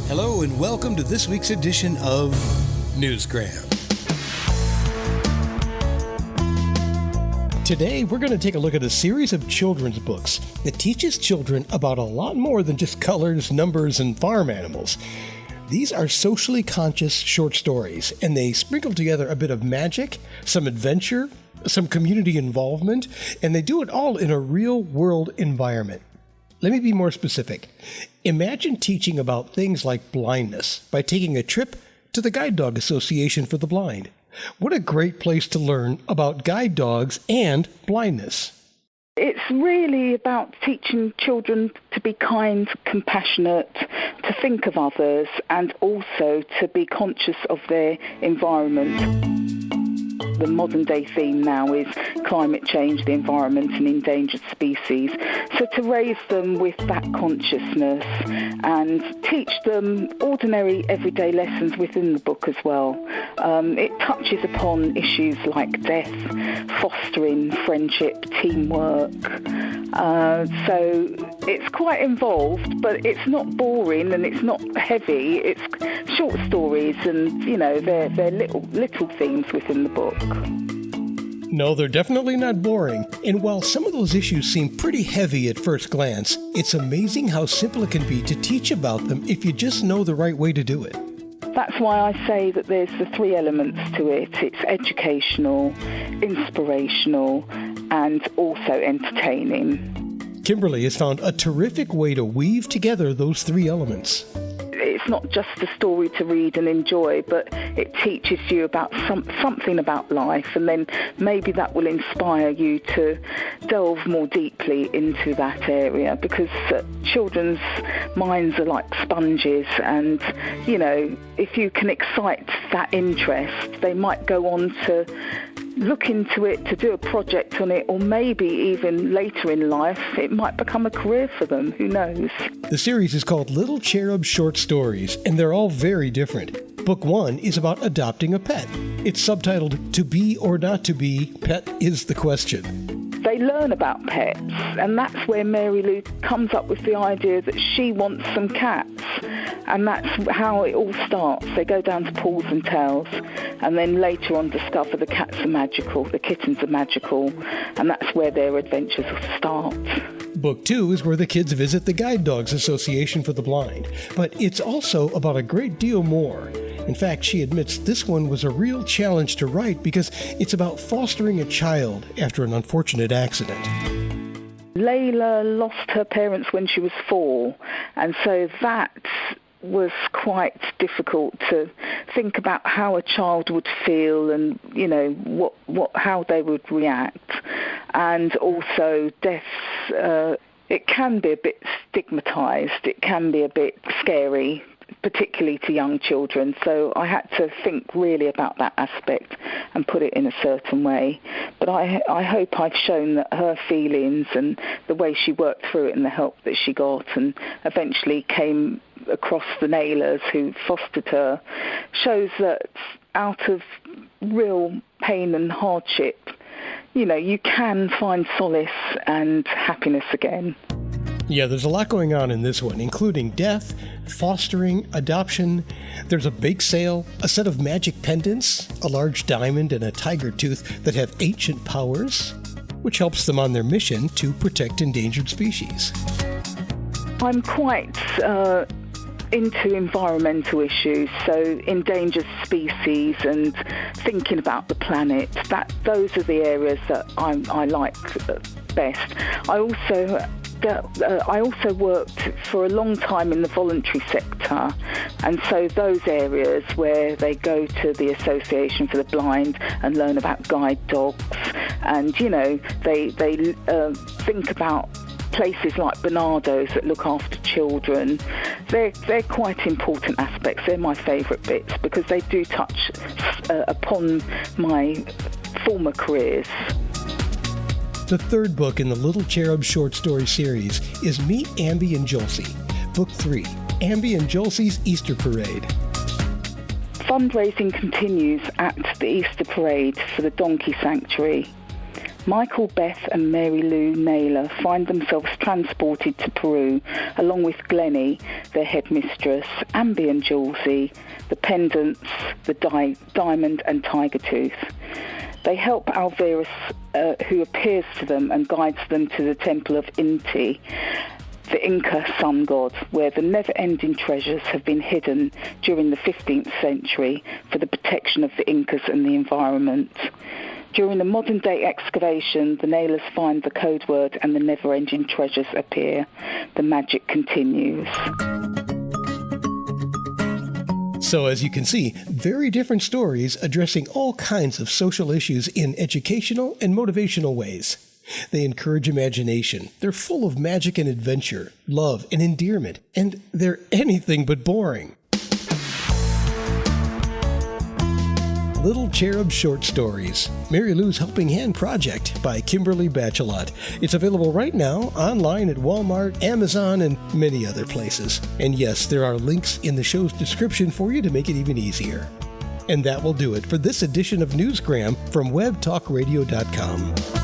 Hello and welcome to this week's edition of Newsgram. Today, we're going to take a look at a series of children's books that teaches children about a lot more than just colors, numbers, and farm animals. These are socially conscious short stories, and they sprinkle together a bit of magic, some adventure, some community involvement, and they do it all in a real-world environment. Let me be more specific. Imagine teaching about things like blindness by taking a trip to the Guide Dog Association for the Blind. What a great place to learn about guide dogs and blindness. It's really about teaching children to be kind, compassionate, to think of others, and also to be conscious of their environment. The modern day theme now is climate change, the environment and endangered species. So to raise them with that consciousness and teach them ordinary everyday lessons within the book as well. It touches upon issues like death, fostering friendship, teamwork. So it's quite involved, but it's not boring and it's not heavy. It's short stories and, they're little themes within the book. No, they're definitely not boring. And while some of those issues seem pretty heavy at first glance, it's amazing how simple it can be to teach about them if you just know the right way to do it. That's why I say that there's the three elements to it. It's educational, inspirational, and also entertaining. Kimberley has found a terrific way to weave together those three elements. It's not just a story to read and enjoy, but it teaches you about something about life, and then maybe that will inspire you to delve more deeply into that area, because children's minds are like sponges, and, if you can excite that interest, they might go on to look into it, to do a project on it, or maybe even later in life, it might become a career for them. Who knows? The series is called Little Cherubs Short Stories, and they're all very different. Book 1 is about adopting a pet. It's subtitled To Be or Not to Be, Pet is the Question. They learn about pets, and that's where Mary Lou comes up with the idea that she wants some cats, and that's how it all starts. They go down to Paws and Tails, and then later on discover the cats are magical, the kittens are magical, and that's where their adventures will start. Book 2 is where the kids visit the Guide Dogs Association for the Blind, but it's also about a great deal more. In fact, she admits this one was a real challenge to write because it's about fostering a child after an unfortunate accident. Layla lost her parents when she was 4, and so that was quite difficult to think about how a child would feel and, how they would react. And also deaths, it can be a bit stigmatized, it can be a bit scary, particularly to young children. So I had to think really about that aspect and put it in a certain way. But I hope I've shown that her feelings and the way she worked through it and the help that she got and eventually came across the Nailers who fostered her shows that out of real pain and hardship, you can find solace and happiness again. Yeah, there's a lot going on in this one, including death, fostering, adoption. There's a bake sale, a set of magic pendants, a large diamond, and a tiger tooth that have ancient powers, which helps them on their mission to protect endangered species. I'm quite into environmental issues, so endangered species and thinking about the planet. Those are the areas that I like best. I also worked for a long time in the voluntary sector, and so those areas where they go to the Association for the Blind and learn about guide dogs, and they think about places like Bernardo's that look after children. They're quite important aspects. They're my favourite bits because they do touch upon my former careers. The third book in the Little Cherubs Short Story series is Meet Ambi and Jolsie, Book 3, Ambi and Jolsie's Easter Parade. Fundraising continues at the Easter Parade for the Donkey Sanctuary. Michael, Beth and Mary Lou Naylor find themselves transported to Peru, along with Glennie, their headmistress, Amby and Julesy, the Pendants, the Diamond and Tiger Tooth. They help Alvarez, who appears to them and guides them to the temple of Inti, the Inca sun god, where the never-ending treasures have been hidden during the 15th century for the protection of the Incas and the environment. During the modern-day excavation, the Naylors find the code word and the never-ending treasures appear. The magic continues. So as you can see, very different stories addressing all kinds of social issues in educational and motivational ways. They encourage imagination. They're full of magic and adventure, love and endearment, and they're anything but boring. Little Cherubs Short Stories, Mary Lou's Helping Hand Project by Kimberley Bachelot. It's available right now online at Walmart, Amazon, and many other places. And yes, there are links in the show's description for you to make it even easier. And that will do it for this edition of Newsgram from webtalkradio.com.